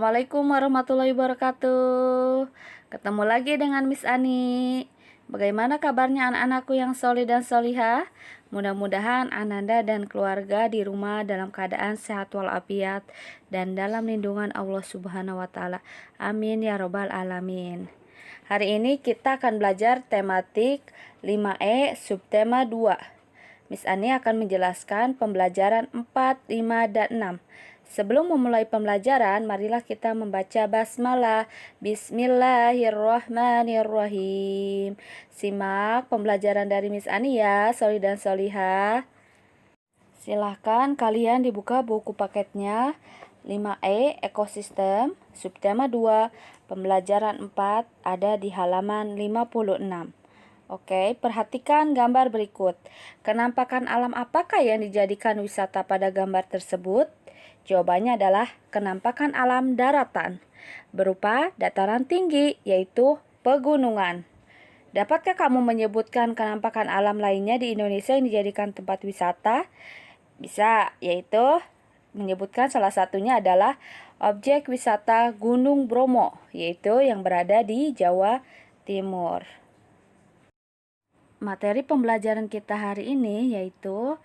Assalamualaikum warahmatullahi wabarakatuh. Ketemu lagi dengan Miss Ani. Bagaimana kabarnya anak-anakku yang solih dan solihah? Mudah-mudahan Ananda dan keluarga di rumah dalam keadaan sehat walafiat dan dalam lindungan Allah Subhanahu wa Ta'ala. Amin ya Robbal 'Alamin. Hari ini kita akan belajar tematik 5E subtema 2. Miss Ani akan menjelaskan pembelajaran 4, 5, dan 6. Sebelum memulai pembelajaran, marilah kita membaca basmalah. Bismillahirrahmanirrahim. Simak pembelajaran dari Miss Ani ya, solih dan solihah. Silahkan kalian dibuka buku paketnya 5E ekosistem, subtema 2, pembelajaran 4, ada di halaman 56. Oke, perhatikan gambar berikut. Kenampakan alam apakah yang dijadikan wisata pada gambar tersebut? Jawabannya adalah kenampakan alam daratan, berupa dataran tinggi, yaitu pegunungan. Dapatkah kamu menyebutkan kenampakan alam lainnya di Indonesia yang dijadikan tempat wisata? Bisa, yaitu menyebutkan salah satunya adalah objek wisata Gunung Bromo, yaitu yang berada di Jawa Timur. Materi pembelajaran kita hari ini yaitu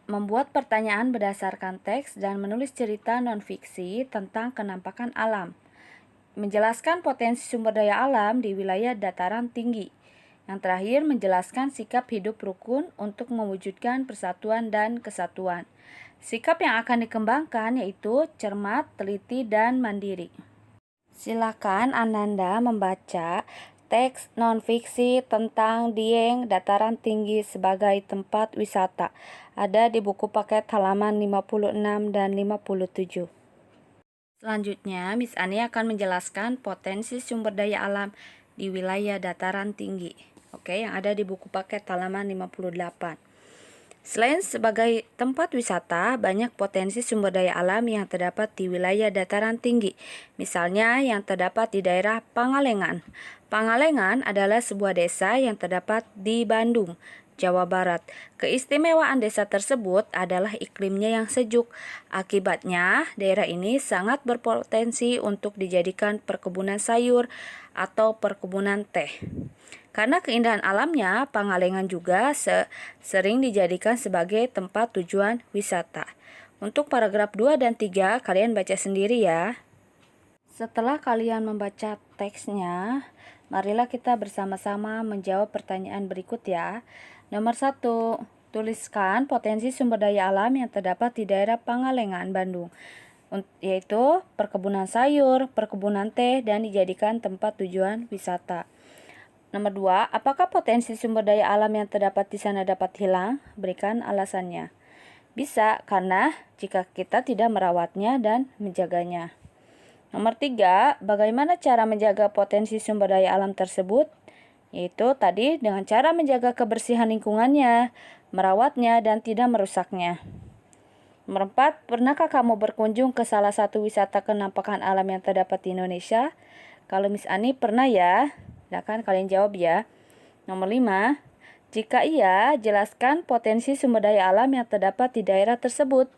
membuat pertanyaan berdasarkan teks dan menulis cerita non-fiksi tentang kenampakan alam. Menjelaskan potensi sumber daya alam di wilayah dataran tinggi. Yang terakhir, menjelaskan sikap hidup rukun untuk mewujudkan persatuan dan kesatuan. Sikap yang akan dikembangkan yaitu cermat, teliti, dan mandiri. Silakan Ananda membaca teks non-fiksi tentang Dieng Dataran Tinggi sebagai tempat wisata. Ada di buku paket halaman 56 dan 57. Selanjutnya, Miss Ani akan menjelaskan potensi sumber daya alam di wilayah dataran tinggi. Oke, yang ada di buku paket halaman 58. Selain sebagai tempat wisata, banyak potensi sumber daya alam yang terdapat di wilayah dataran tinggi. Misalnya yang terdapat di daerah Pangalengan. Pangalengan adalah sebuah desa yang terdapat di Bandung, Jawa Barat. Keistimewaan desa tersebut adalah iklimnya yang sejuk. Akibatnya, daerah ini sangat berpotensi untuk dijadikan perkebunan sayur atau perkebunan teh. Karena keindahan alamnya, Pangalengan juga sering dijadikan sebagai tempat tujuan wisata. Untuk paragraf 2 dan 3, kalian baca sendiri ya. Setelah kalian membaca teksnya, marilah kita bersama-sama menjawab pertanyaan berikut ya. Nomor 1, tuliskan potensi sumber daya alam yang terdapat di daerah Pangalengan, Bandung, yaitu perkebunan sayur, perkebunan teh, dan dijadikan tempat tujuan wisata. Nomor 2, apakah potensi sumber daya alam yang terdapat di sana dapat hilang? Berikan alasannya. Bisa, karena jika kita tidak merawatnya dan menjaganya. Nomor 3, bagaimana cara menjaga potensi sumber daya alam tersebut? Yaitu tadi dengan cara menjaga kebersihan lingkungannya, merawatnya, dan tidak merusaknya. Nomor 4, pernahkah kamu berkunjung ke salah satu wisata kenampakan alam yang terdapat di Indonesia? Kalau Miss Ani pernah ya. Silakan kalian jawab ya. Nomor 5, jika iya, jelaskan potensi sumber daya alam yang terdapat di daerah tersebut,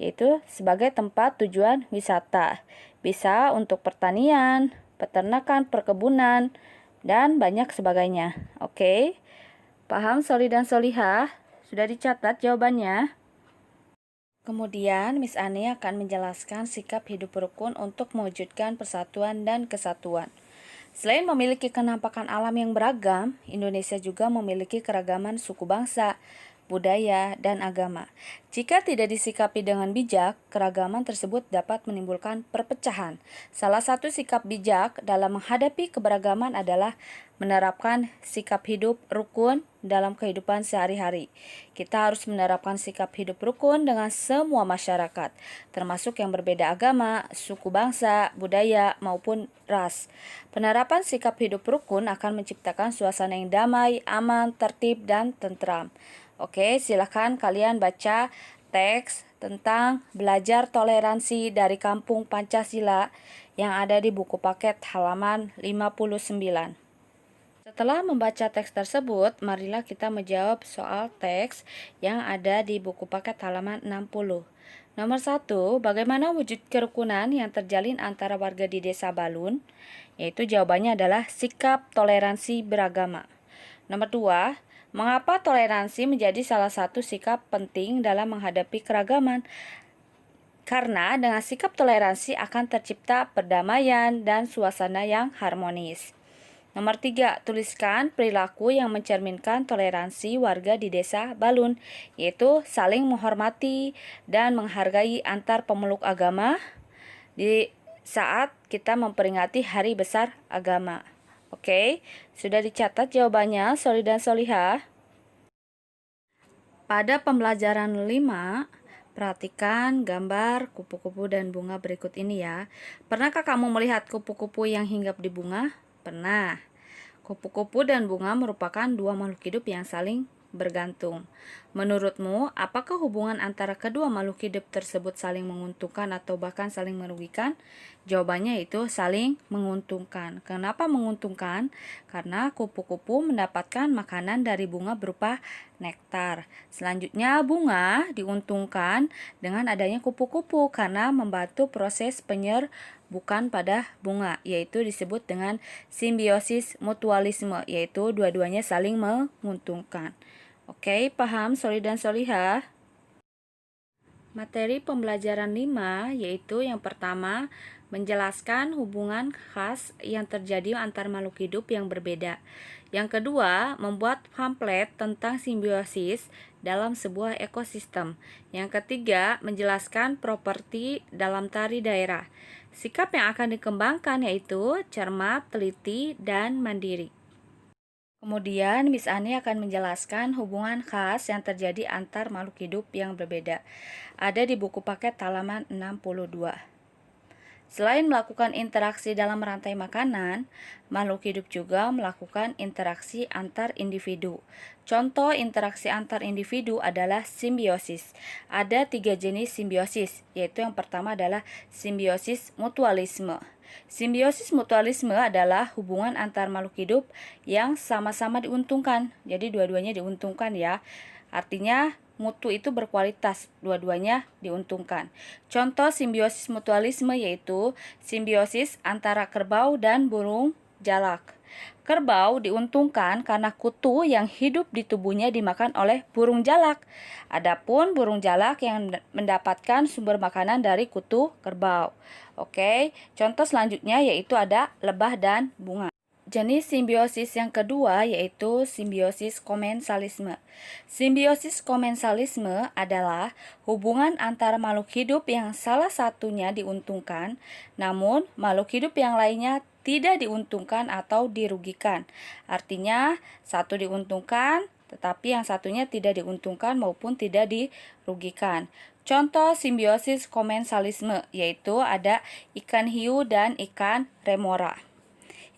yaitu sebagai tempat tujuan wisata. Bisa untuk pertanian, peternakan, perkebunan, dan banyak sebagainya. Oke, paham solih dan solihah? Sudah dicatat jawabannya? Kemudian, Miss Ani akan menjelaskan sikap hidup rukun untuk mewujudkan persatuan dan kesatuan. Selain memiliki kenampakan alam yang beragam, Indonesia juga memiliki keragaman suku bangsa, budaya, dan agama. Jika tidak disikapi dengan bijak, keragaman tersebut dapat menimbulkan perpecahan. Salah satu sikap bijak dalam menghadapi keberagaman adalah menerapkan sikap hidup rukun dalam kehidupan sehari-hari. Kita harus menerapkan sikap hidup rukun dengan semua masyarakat, termasuk yang berbeda agama, suku bangsa, budaya, maupun ras. Penerapan sikap hidup rukun akan menciptakan suasana yang damai, aman, tertib, dan tentram. Oke, silakan kalian baca teks tentang belajar toleransi dari Kampung Pancasila yang ada di buku paket halaman 59. Setelah membaca teks tersebut, marilah kita menjawab soal teks yang ada di buku paket halaman 60. Nomor 1, bagaimana wujud kerukunan yang terjalin antara warga di Desa Balun? Yaitu jawabannya adalah sikap toleransi beragama. Nomor 2, mengapa toleransi menjadi salah satu sikap penting dalam menghadapi keragaman? Karena dengan sikap toleransi akan tercipta perdamaian dan suasana yang harmonis. Nomor 3, tuliskan perilaku yang mencerminkan toleransi warga di Desa Balun, yaitu saling menghormati dan menghargai antar pemeluk agama di saat kita memperingati Hari Besar Agama. Oke, sudah dicatat jawabannya, Soli dan Solihah? Pada pembelajaran 5, perhatikan gambar kupu-kupu dan bunga berikut ini ya. Pernahkah kamu melihat kupu-kupu yang hinggap di bunga? Pernah. Kupu-kupu dan bunga merupakan dua makhluk hidup yang saling bergantung. Menurutmu, apakah hubungan antara kedua makhluk hidup tersebut saling menguntungkan atau bahkan saling merugikan? Jawabannya itu saling menguntungkan. Kenapa menguntungkan? Karena kupu-kupu mendapatkan makanan dari bunga berupa nektar. Selanjutnya, bunga diuntungkan dengan adanya kupu-kupu karena membantu proses penyerbukan pada bunga, yaitu disebut dengan simbiosis mutualisme, yaitu dua-duanya saling menguntungkan. Oke, paham Soli dan Solihah? Materi pembelajaran 5 yaitu yang pertama, menjelaskan hubungan khas yang terjadi antar makhluk hidup yang berbeda. Yang kedua, membuat pamflet tentang simbiosis dalam sebuah ekosistem. Yang ketiga, menjelaskan properti dalam tari daerah. Sikap yang akan dikembangkan yaitu cermat, teliti, dan mandiri. Kemudian, Miss Ani akan menjelaskan hubungan khas yang terjadi antar makhluk hidup yang berbeda. Ada di buku paket halaman 62. Selain melakukan interaksi dalam rantai makanan, makhluk hidup juga melakukan interaksi antar individu. Contoh interaksi antar individu adalah simbiosis. Ada 3 jenis simbiosis, yaitu yang pertama adalah simbiosis mutualisme. Simbiosis mutualisme adalah hubungan antar makhluk hidup yang sama-sama diuntungkan. Jadi dua-duanya diuntungkan ya. Artinya mutu itu berkualitas, dua-duanya diuntungkan. Contoh simbiosis mutualisme yaitu simbiosis antara kerbau dan burung jalak. Kerbau diuntungkan karena kutu yang hidup di tubuhnya dimakan oleh burung jalak. Adapun burung jalak yang mendapatkan sumber makanan dari kutu kerbau. Oke, contoh selanjutnya yaitu ada lebah dan bunga. Jenis simbiosis yang kedua yaitu simbiosis komensalisme. Simbiosis komensalisme adalah hubungan antara makhluk hidup yang salah satunya diuntungkan, namun makhluk hidup yang lainnya tidak diuntungkan atau dirugikan. Artinya, satu diuntungkan, tetapi yang satunya tidak diuntungkan maupun tidak dirugikan. Contoh simbiosis komensalisme yaitu ada ikan hiu dan ikan remora.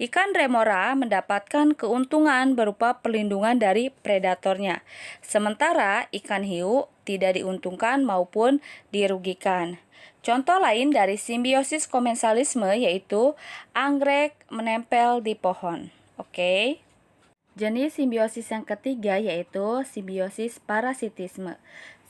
Ikan remora mendapatkan keuntungan berupa perlindungan dari predatornya, sementara ikan hiu tidak diuntungkan maupun dirugikan. Contoh lain dari simbiosis komensalisme yaitu anggrek menempel di pohon. Oke. Jenis simbiosis yang ketiga yaitu simbiosis parasitisme.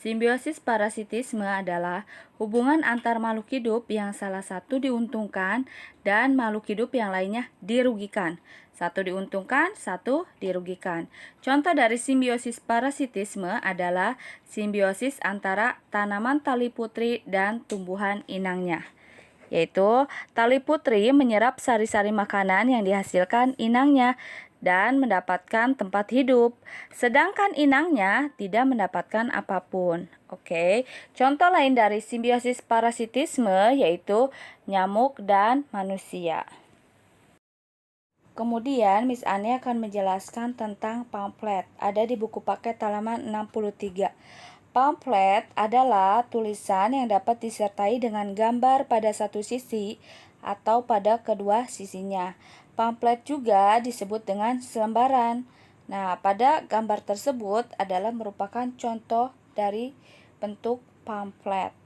Simbiosis parasitisme adalah hubungan antar makhluk hidup yang salah satu diuntungkan dan makhluk hidup yang lainnya dirugikan. Satu diuntungkan, satu dirugikan. Contoh dari simbiosis parasitisme adalah simbiosis antara tanaman tali putri dan tumbuhan inangnya. Yaitu tali putri menyerap sari-sari makanan yang dihasilkan inangnya dan mendapatkan tempat hidup, sedangkan inangnya tidak mendapatkan apapun. Oke, contoh lain dari simbiosis parasitisme yaitu nyamuk dan manusia. Kemudian Miss Ani akan menjelaskan tentang pamflet. Ada di buku paket halaman 63. Pamflet adalah tulisan yang dapat disertai dengan gambar pada satu sisi atau pada kedua sisinya. Pamflet juga disebut dengan selembaran. Nah, pada gambar tersebut adalah merupakan contoh dari bentuk pamflet.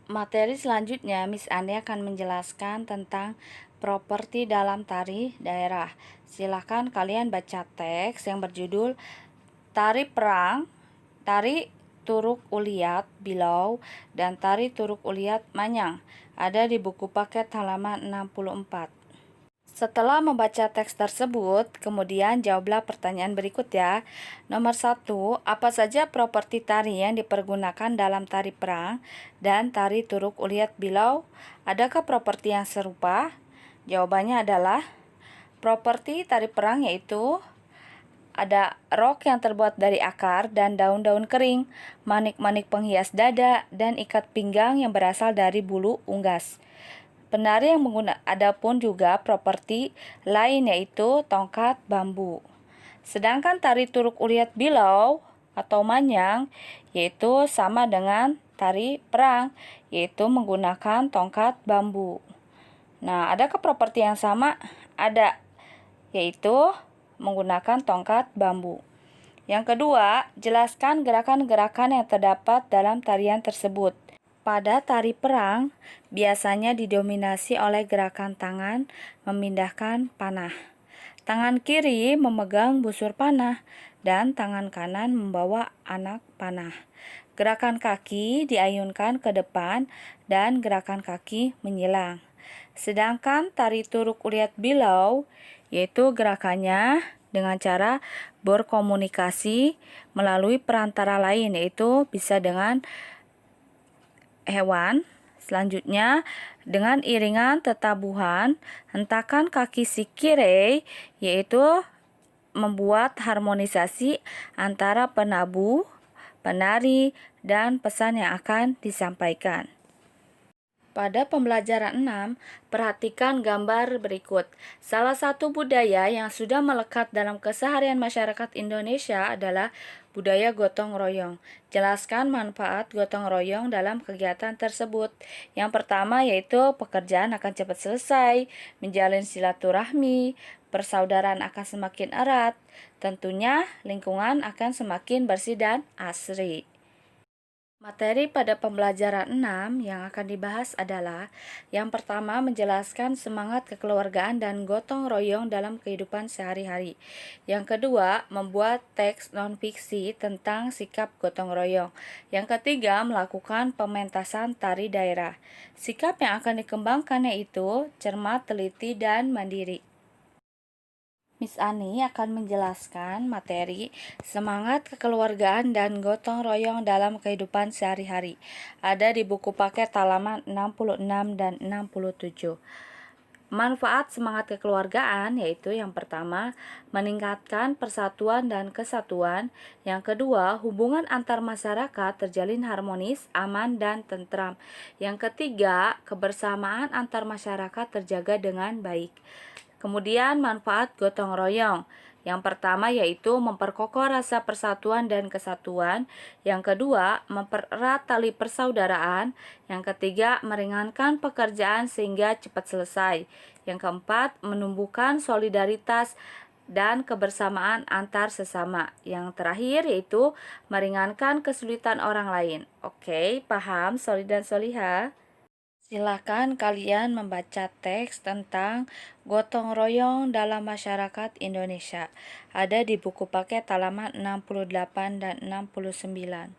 Materi selanjutnya, Miss Ani akan menjelaskan tentang properti dalam tari daerah. Silahkan kalian baca teks yang berjudul Tari Perang, Tari Turuk Uliat Bilau, dan Tari Turuk Uliat Manyang. Ada di buku paket halaman 64. Setelah membaca teks tersebut, kemudian jawablah pertanyaan berikut ya. Nomor 1, apa saja properti tari yang dipergunakan dalam tari perang dan tari Turuk Uliat Bilau? Adakah properti yang serupa? Jawabannya adalah properti tari perang yaitu ada rok yang terbuat dari akar dan daun-daun kering, manik-manik penghias dada, dan ikat pinggang yang berasal dari bulu unggas. Penari yang adapun juga properti lain yaitu tongkat bambu. Sedangkan tari Turuk Uliat Bilau atau Manyang yaitu sama dengan tari perang, yaitu menggunakan tongkat bambu. Nah, adakah properti yang sama? Ada, yaitu menggunakan tongkat bambu. Yang kedua, jelaskan gerakan-gerakan yang terdapat dalam tarian tersebut. Pada tari perang, biasanya didominasi oleh gerakan tangan memindahkan panah. Tangan kiri memegang busur panah dan tangan kanan membawa anak panah. Gerakan kaki diayunkan ke depan dan gerakan kaki menyilang. Sedangkan tari Turuk Uliat Bilau yaitu gerakannya dengan cara berkomunikasi melalui perantara lain, yaitu bisa dengan hewan. Selanjutnya, dengan iringan tetabuhan, hentakan kaki si kiri, yaitu membuat harmonisasi antara penabuh, penari, dan pesan yang akan disampaikan. Pada pembelajaran 6, perhatikan gambar berikut. Salah satu budaya yang sudah melekat dalam keseharian masyarakat Indonesia adalah budaya gotong royong. Jelaskan manfaat gotong royong dalam kegiatan tersebut. Yang pertama yaitu pekerjaan akan cepat selesai, menjalin silaturahmi, persaudaraan akan semakin erat, tentunya lingkungan akan semakin bersih dan asri. Materi pada pembelajaran 6 yang akan dibahas adalah yang pertama menjelaskan semangat kekeluargaan dan gotong royong dalam kehidupan sehari-hari. Yang kedua, membuat teks non-fiksi tentang sikap gotong royong. Yang ketiga, melakukan pementasan tari daerah. Sikap yang akan dikembangkan yaitu cermat, teliti, dan mandiri. Miss Ani akan menjelaskan materi semangat kekeluargaan dan gotong royong dalam kehidupan sehari-hari. Ada di buku paket halaman 66 dan 67. Manfaat semangat kekeluargaan yaitu yang pertama, meningkatkan persatuan dan kesatuan. Yang kedua, hubungan antar masyarakat terjalin harmonis, aman, dan tentram. Yang ketiga, kebersamaan antar masyarakat terjaga dengan baik. Kemudian manfaat gotong royong. Yang pertama yaitu memperkokoh rasa persatuan dan kesatuan. Yang kedua, mempererat tali persaudaraan. Yang ketiga, meringankan pekerjaan sehingga cepat selesai. Yang keempat, menumbuhkan solidaritas dan kebersamaan antar sesama. Yang terakhir yaitu meringankan kesulitan orang lain. Oke, paham solid dan solihah? Silakan kalian membaca teks tentang gotong royong dalam masyarakat Indonesia. Ada di buku paket halaman 68 dan 69.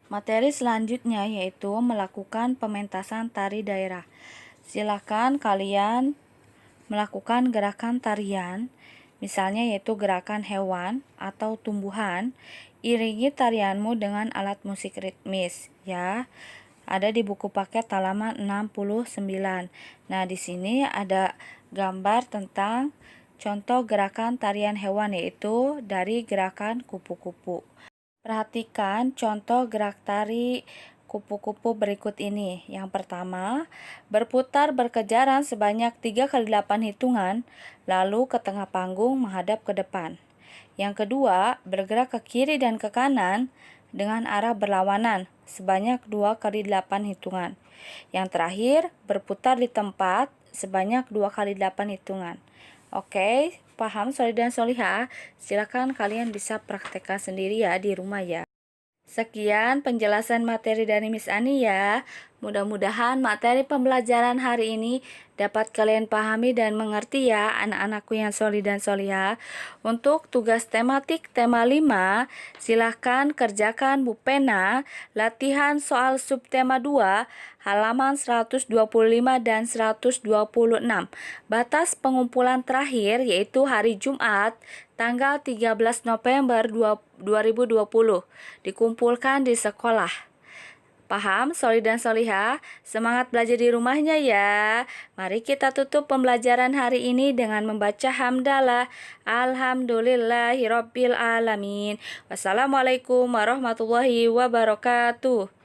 Materi selanjutnya yaitu melakukan pementasan tari daerah. Silakan kalian melakukan gerakan tarian, misalnya yaitu gerakan hewan atau tumbuhan. Iringi tarianmu dengan alat musik ritmis, ya. Ada di buku paket halaman 69. Nah, di sini ada gambar tentang contoh gerakan tarian hewan yaitu dari gerakan kupu-kupu. Perhatikan contoh gerak tari kupu-kupu berikut ini. Yang pertama, berputar berkejaran sebanyak 3 kali 8 hitungan, lalu ke tengah panggung menghadap ke depan. Yang kedua, bergerak ke kiri dan ke kanan dengan arah berlawanan sebanyak 2 kali 8 hitungan. Yang terakhir, berputar di tempat sebanyak 2 kali 8 hitungan. Oke, paham solid dan solihah? Silakan kalian bisa praktekkan sendiri ya di rumah ya. Sekian penjelasan materi dari Miss Ani ya. Mudah-mudahan materi pembelajaran hari ini dapat kalian pahami dan mengerti ya anak-anakku yang solih dan solihah. Untuk tugas tematik tema 5, silahkan kerjakan Bu Pena, latihan soal subtema 2, halaman 125 dan 126. Batas pengumpulan terakhir yaitu hari Jumat, tanggal 13 November 2020. Dikumpulkan di sekolah. Paham, solih dan solihah? Semangat belajar di rumahnya ya. Mari kita tutup pembelajaran hari ini dengan membaca hamdalah. Alhamdulillahirabbil alamin. Wassalamualaikum warahmatullahi wabarakatuh.